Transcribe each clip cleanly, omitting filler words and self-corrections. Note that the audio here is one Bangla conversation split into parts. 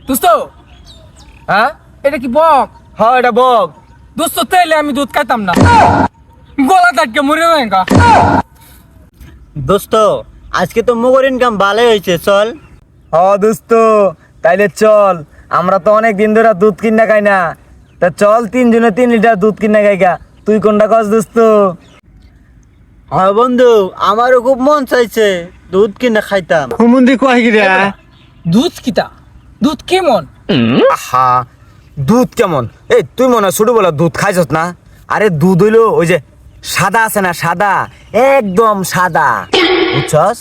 দোস্ত হ্যাঁ এটা কি বক? হ্যাঁ এটা বক। দোস্ত তাইলে আমি দুধ খাইতাম না, গলা টাটকে মরে যাবেগা। দোস্ত আজকে তো মুগর ইনকাম ভালোই হয়েছে, চল। দোস্ত তাইলে চল, আমরা তো অনেক দিন ধরে দুধ কিনা খাই না, তা চল 3 জনে 3 লিটার দুধ কিনা খাই গা। তুই কোনটা কস দোস্ত? হ্যাঁ বন্ধু, আমারও খুব মন চাইছে দুধ কিনে খাইতাম। হুমুন্দি কয় গিরা দুধ কিতা? দুধ কেমন? আহা দুধ কেমন? এই তুই মনে হয় ছোটবেলা দুধ খাইছস না? আরে দুধ হইলো ওই যে সাদা আছে না, সাদা, একদম সাদা, বুঝছস?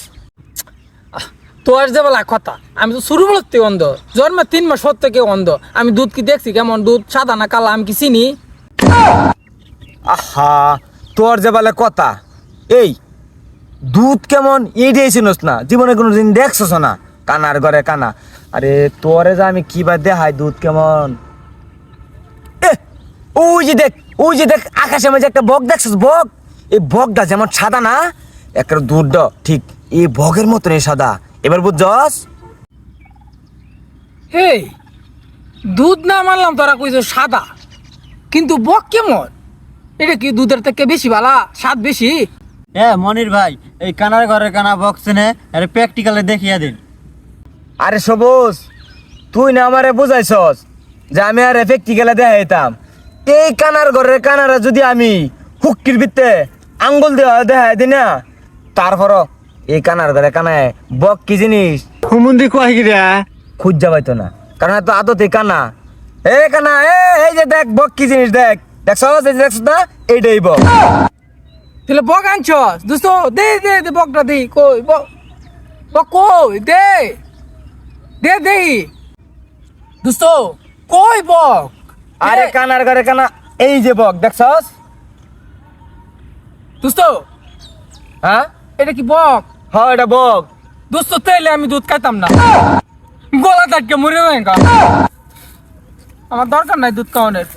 তোর যে বলা কথা, আমি তো শুরু বলতে অন্ধ, জন্মে 3 মাস হত থেকে অন্ধ। আমি দুধ কি দেখছি কেমন, দুধ সাদা না কালা আমি কি চিনি? আহা তোর যে বলে কথা, এই দুধ কেমন এইটাই চিনস না, জীবনে কোনো দিন দেখছস না? কানার ঘরে কানা। আরে তোরে যে আমি কি বা দেখাই দুধ কেমন। এ ওই যে দেখ, ওই যে দেখ আকাশের মাঝে একটা বক দেখছস? বক, এই বকটা যেমন সাদা না, একটা দুধ ঠিক এই বকের মতন এই সাদা। এবার বুঝছস? হেই, দুধ না মানলাম তোরা কইছো সাদা, কিন্তু বক কেমন? এটা কি দুধের থেকে বেশি ভালা, স্বাদ বেশি? হ্যাঁ মনির ভাই, এই কানার ঘরের কানা বক্স নে আরে প্র্যাকটিক্যালে দেখিয়ে দিন। আরে সবুজ, তুই না আমারে বুঝাইছস যে আমি আর প্র্যাকটিক্যালে দেখাইতাম। এই কানার ঘরের কানারা যদি আমি হুক্কির ভিতরে আঙ্গুল দেখাই দিই না, তারপরও এই কানার ঘরে কানায় বক কি জিনিস হুমুন্দি কয় গিরা খুঁজা পাইতো না, কারণ এত আদতে কানা। এ কানা, এই যে দেখ বক কি জিনিস, দেখ দেখছস, এই যে দেখছস না, এইটাই বক। তাহলে বক আনছস? দোস্ত দে দে দে বকটা দে, কই বক? বক কই? দে দে দে দোস্ত, কই বক? আরে কানার ঘরে কানা, এই যে বক দেখছস? দোস্ত হ্যাঁ এটা কি বক? হ্যাঁ এটা বক। দোস্ত তাইলে আমি দুধ খাইতাম না, গলা টাটকে মরে যাবেগা। আমার দরকার নাই দুধ খাওয়ানোর।